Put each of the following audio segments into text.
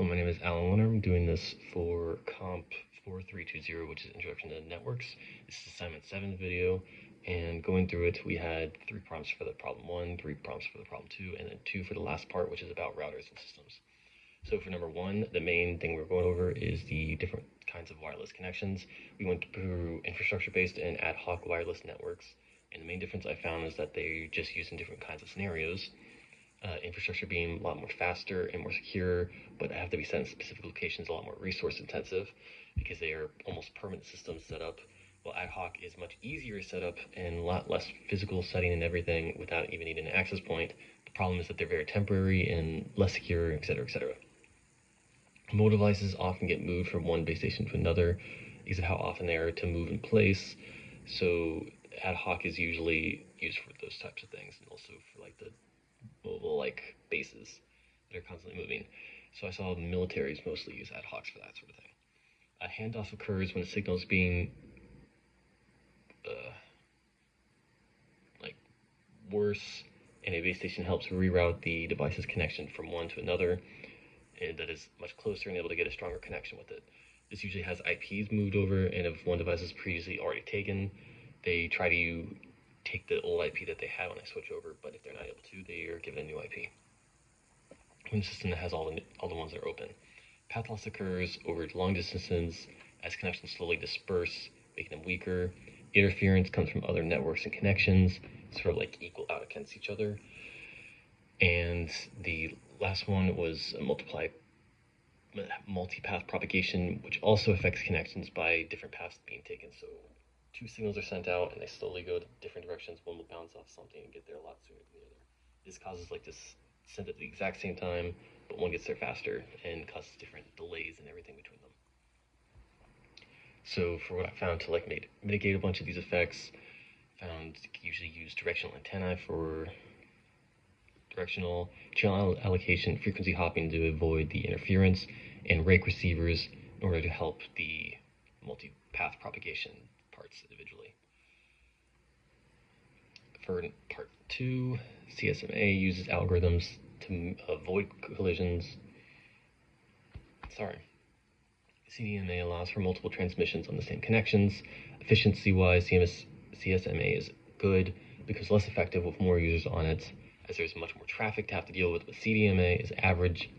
Hello, my name is Alan Winner. I'm doing this for COMP4320, which is Introduction to Networks. This is Assignment 7 video, and going through it, we had 3 prompts for the problem 1, 3 prompts for the problem 2, and then 2 for the last part, which is about routers and systems. So for number 1, the main thing we're going over is the different kinds of wireless connections. We went through infrastructure-based and ad hoc wireless networks, and the main difference I found is that they just use in different kinds of scenarios. Infrastructure being a lot more faster and more secure, but have to be set in specific locations, a lot more resource intensive because they are almost permanent systems set up, while ad hoc is much easier to set up and a lot less physical setting and everything without even needing an access point. The problem is that they're very temporary and less secure, etc., etc. Mobile devices often get moved from one base station to another because of how often they are to move in place. So ad hoc is usually used for those types of things, and also for like the mobile like bases that are constantly moving. So I saw the militaries mostly use ad hocs for that sort of thing. A handoff occurs when a signal is being worse, and a base station helps reroute the device's connection from one to another, and that is much closer and able to get a stronger connection with it. This usually has IPs moved over, and if one device is previously already taken, they try to take the old IP that they had when they switch over, but if they're not able to, they are given a new IP. When the system that has all the ones that are open. Path loss occurs over long distances as connections slowly disperse, making them weaker. Interference comes from other networks and connections, sort of like equal out against each other. And the last one was a multi-path propagation, which also affects connections by different paths being taken. So 2 signals are sent out and they slowly go to different directions. One will bounce off something and get there a lot sooner than the other. This causes like this sent at the exact same time, but one gets there faster and causes different delays and everything between them. So for what I found to like mitigate a bunch of these effects, found usually use directional antennae for directional channel allocation, frequency hopping to avoid the interference, and rake receivers in order to help the multi-path propagation parts individually. For part 2, CSMA uses algorithms to avoid collisions. CDMA allows for multiple transmissions on the same connections. Efficiency-wise, CSMA is good because less effective with more users on it, as there's much more traffic to have to deal with. But CDMA is average,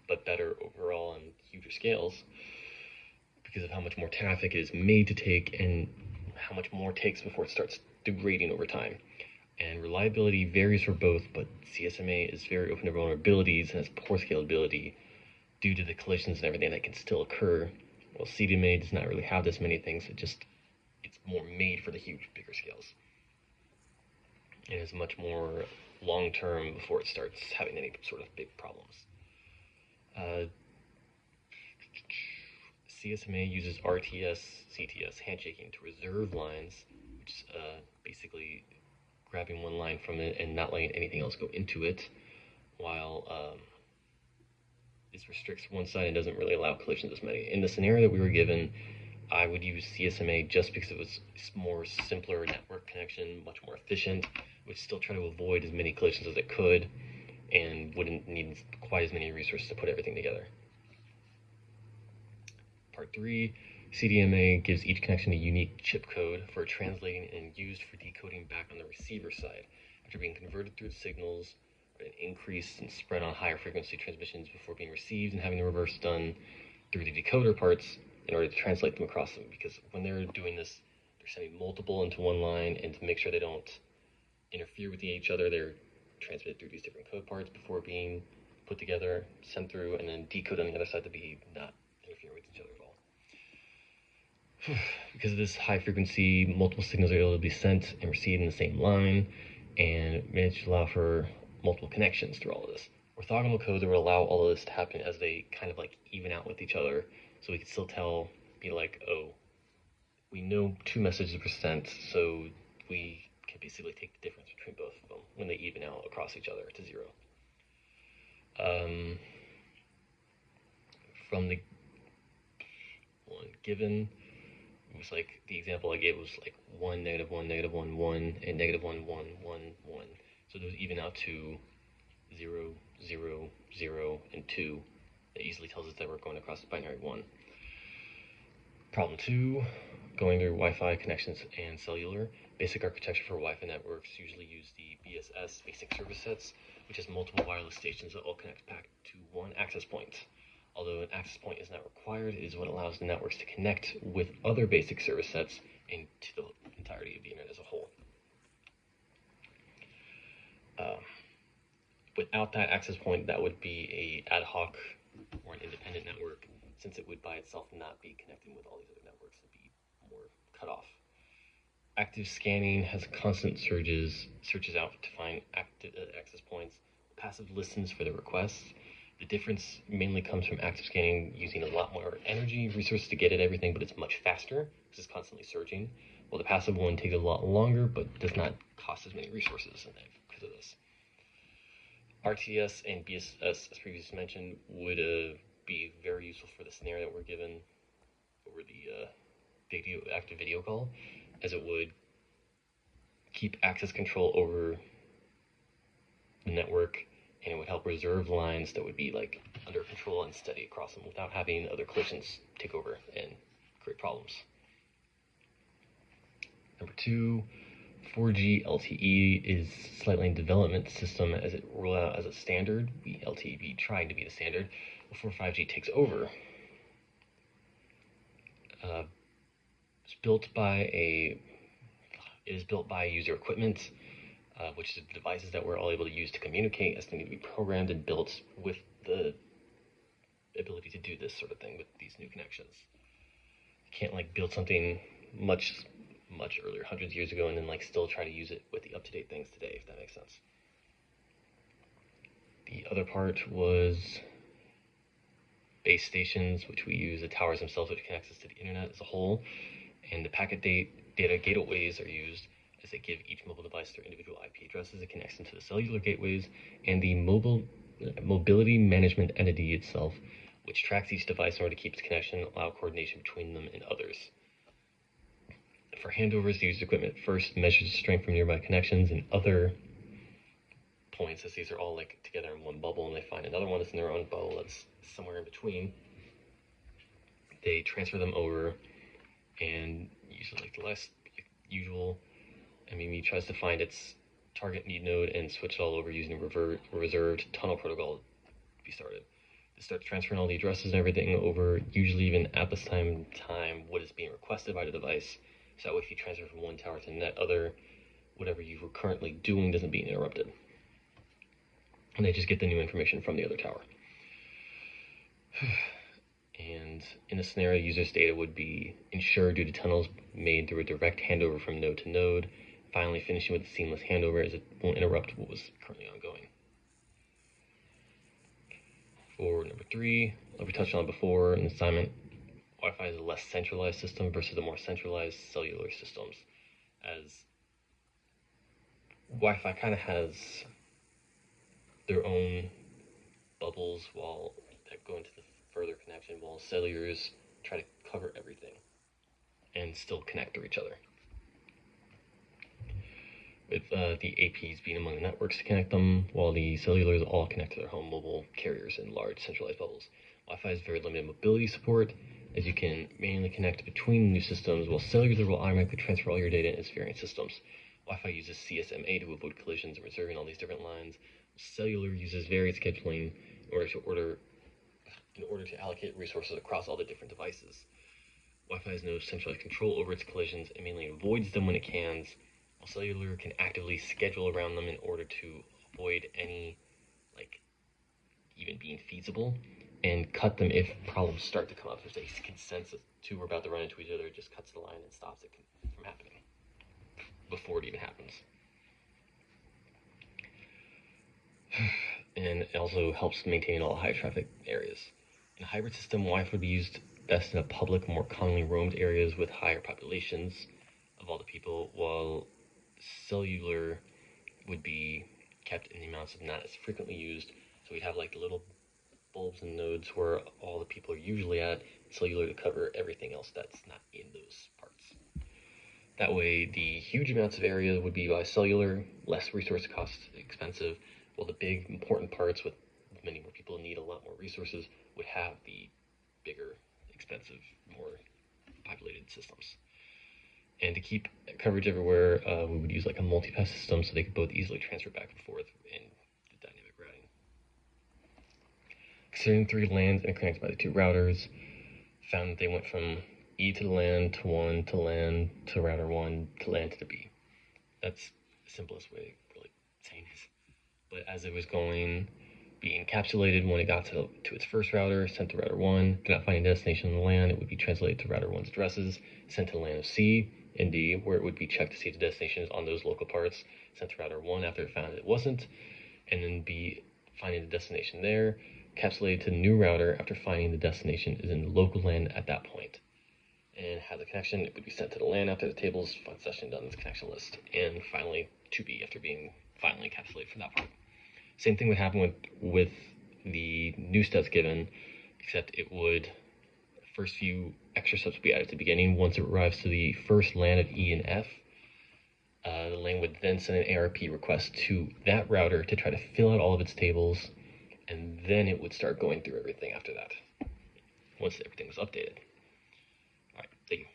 but better overall on huger scales because of how much more traffic it is made to take and how much more it takes before it starts degrading over time. And reliability varies for both, but CSMA is very open to vulnerabilities and has poor scalability due to the collisions and everything that can still occur. Well, CDMA does not really have this many things. It's more made for the bigger scales. It is much more long-term before it starts having any sort of big problems. CSMA uses RTS, CTS handshaking to reserve lines, which is basically grabbing one line from it and not letting anything else go into it, while this restricts one side and doesn't really allow collisions as many. In the scenario that we were given, I would use CSMA just because it was more simpler network connection, much more efficient, would still try to avoid as many collisions as it could, and wouldn't need quite as many resources to put everything together. Part 3, CDMA gives each connection a unique chip code for translating and used for decoding back on the receiver side. After being converted through the signals, an increase and spread on higher frequency transmissions before being received and having the reverse done through the decoder parts in order to translate them across them, because when they're doing this, they're sending multiple into one line, and to make sure they don't interfere with each other, they're transmitted through these different code parts before being put together, sent through, and then decoded on the other side to be not interfere with each other at all. Because of this high frequency, multiple signals are able to be sent and received in the same line, and managed to allow for multiple connections through all of this. Orthogonal code that would allow all of this to happen as they kind of like even out with each other, so we could still be like, oh, we know 2 messages were sent, so we can basically take the difference between both of them when they even out across each other to 0. From the one given, it was like the example I gave was like 1, -1, -1, 1, and -1, 1, 1, 1. So those even out to 0, 0, 0, and 2 It easily tells us that we're going across the binary 1. Problem 2, going through Wi-Fi connections and cellular. Basic architecture for Wi-Fi networks usually use the BSS basic service sets, which has multiple wireless stations that all connect back to one access point. Although an access point is not required, it is what allows the networks to connect with other basic service sets and to the entirety of the internet as a whole. Without that access point, that would be a ad hoc or an independent network, since it would by itself not be connecting with all these other networks. It'd be more cut off. Active scanning has constant searches out to find active access points. Passive listens for the requests. The difference mainly comes from active scanning using a lot more energy resources to get at everything, but it's much faster because it's constantly searching, while the passive one takes a lot longer but does not cost as many resources because of this. RTS and BSS, as previously mentioned, would be very useful for the scenario that we're given over the active video call, as it would keep access control over the network, and it would help reserve lines that would be like under control and steady across them without having other collisions take over and create problems. Number 2, 4G LTE is slightly in development system as it rolled out as a standard. LTE be trying to be the standard before 5G takes over. It's built by user equipment, which is the devices that we're all able to use to communicate, as they need to be programmed and built with the ability to do this sort of thing with these new connections. You can't like build something much earlier, hundreds of years ago, and then like still try to use it with the up-to-date things today, if that makes sense. The other part was base stations, which we use the towers themselves, which connects us to the internet as a whole, and the packet data gateways are used as they give each mobile device their individual IP addresses. It connects them to the cellular gateways and the mobility management entity itself, which tracks each device in order to keep its connection and allow coordination between them and others. For handovers, the user equipment first measures the strength from nearby connections and other points, as these are all like together in one bubble, and they find another one that's in their own bubble that's somewhere in between. They transfer them over, and usually like the last usual MME tries to find its target need node and switch it all over using a reserved tunnel protocol to be started. They start transferring all the addresses and everything over, usually even at the same time what is being requested by the device. So that way if you transfer from one tower to the other, whatever you were currently doing doesn't be interrupted. And they just get the new information from the other tower. And in this scenario, users' data would be ensured due to tunnels made through a direct handover from node to node, finally finishing with a seamless handover as it won't interrupt what was currently ongoing. For number 3, like we touched on before in the assignment, Wi-Fi is a less centralized system versus the more centralized cellular systems, as Wi-Fi kind of has their own bubbles that go into the further connection, while cellulars try to cover everything and still connect to each other. With the APs being among the networks to connect them, while the cellulars all connect to their home mobile carriers in large centralized bubbles. Wi-Fi has very limited mobility support, as you can manually connect between new systems, while cellular will automatically transfer all your data in its variant systems. Wi-Fi uses CSMA to avoid collisions and reserving all these different lines. Cellular uses variant scheduling in order to allocate resources across all the different devices. Wi-Fi has no centralized control over its collisions and mainly avoids them when it can, while cellular can actively schedule around them in order to avoid any, even being feasible, and cut them if problems start to come up. If they can sense that two are about to run into each other, it just cuts the line and stops it from happening before it even happens. And it also helps maintain all high traffic areas. In a hybrid system, Wi-Fi would be used best in a public, more commonly roamed areas with higher populations of all the people, while cellular would be kept in the amounts of not as frequently used. So we'd have like little bulbs and nodes where all the people are usually at, cellular to cover everything else that's not in those parts. That way, the huge amounts of area would be by cellular, less resource cost expensive, while the big important parts with many more people need a lot more resources, would have the bigger, expensive, more populated systems. And to keep coverage everywhere, we would use like a multi-pass system so they could both easily transfer back and forth in the dynamic routing. Considering 3 LANs interconnected by the 2 routers, found that they went from E to the LAN to 1 to LAN to router 1 to LAN to the B. That's the simplest way of really saying this. But as it was going, being encapsulated, when it got to its first router, sent to router 1, could not find a destination on the LAN, it would be translated to router 1's addresses, sent to the LAN of C and D, where it would be checked to see if the destination is on those local parts, sent to router 1 after it found it wasn't, and then be finding the destination there, encapsulated to the new router after finding the destination is in the local LAN at that point. And have the connection, it would be sent to the LAN after the tables, find session done in this connection list, and finally to B after being finally encapsulated for that part. Same thing would happen with the new steps given, except it would, first few extra steps would be added at the beginning. Once it arrives to the first LAN of E and F, the LAN would then send an ARP request to that router to try to fill out all of its tables, and then it would start going through everything after that, once everything was updated. All right, thank you.